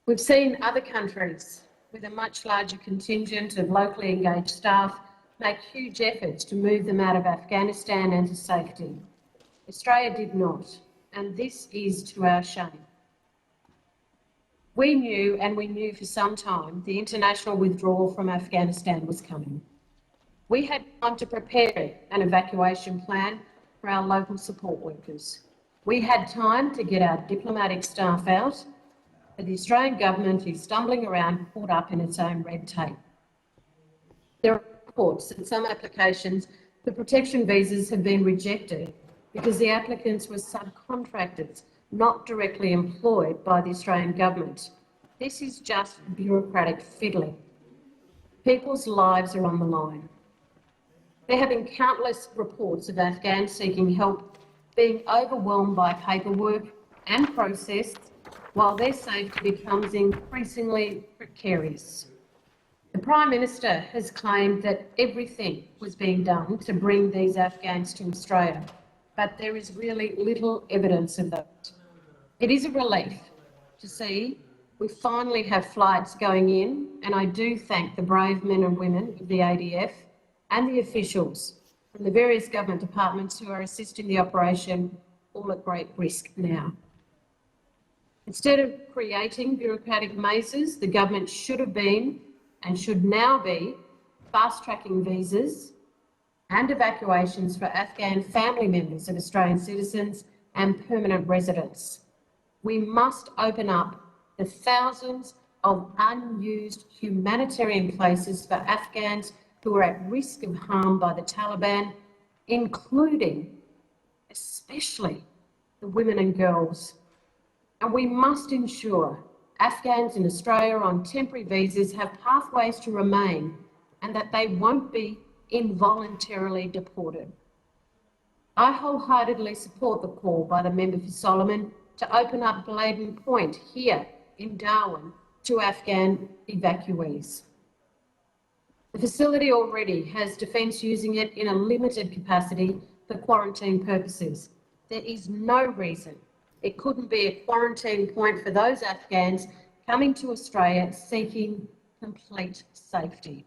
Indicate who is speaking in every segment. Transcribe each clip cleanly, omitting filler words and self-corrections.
Speaker 1: We've seen other countries with a much larger contingent of locally engaged staff make huge efforts to move them out of Afghanistan and to safety. Australia did not, and this is to our shame. We knew for some time the international withdrawal from Afghanistan was coming. We had time to prepare an evacuation plan for our local support workers. We had time to get our diplomatic staff out, but the Australian government is stumbling around caught up in its own red tape. There are reports that some applications for protection visas have been rejected because the applicants were subcontractors, not directly employed by the Australian government. This is just bureaucratic fiddling. People's lives are on the line. There have been countless reports of Afghans seeking help being overwhelmed by paperwork and process while their safety becomes increasingly precarious. The Prime Minister has claimed that everything was being done to bring these Afghans to Australia, but there is really little evidence of that. It is a relief to see we finally have flights going in, and I do thank the brave men and women of the ADF and the officials from the various government departments who are assisting the operation, all at great risk now. Instead of creating bureaucratic mazes, the government should have been and should now be fast-tracking visas and evacuations for Afghan family members of Australian citizens and permanent residents. We must open up the thousands of unused humanitarian places for Afghans who are at risk of harm by the Taliban, including, especially, the women and girls. And we must ensure Afghans in Australia on temporary visas have pathways to remain and that they won't be involuntarily deported. I wholeheartedly support the call by the member for Solomon to open up Bladin Point here in Darwin to Afghan evacuees. The facility already has Defence using it in a limited capacity for quarantine purposes. There is no reason it couldn't be a quarantine point for those Afghans coming to Australia seeking complete safety.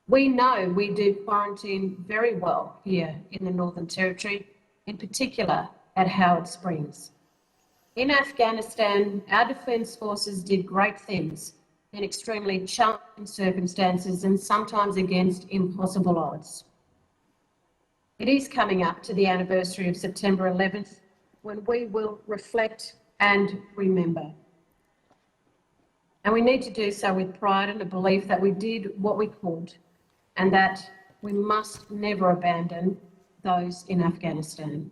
Speaker 1: We know we do quarantine very well here in the Northern Territory, in particular at Howard Springs. In Afghanistan, our Defence Forces did great things in extremely challenging circumstances and sometimes against impossible odds. It is coming up to the anniversary of September 11th, when we will reflect and remember. And we need to do so with pride and a belief that we did what we could and that we must never abandon those in Afghanistan.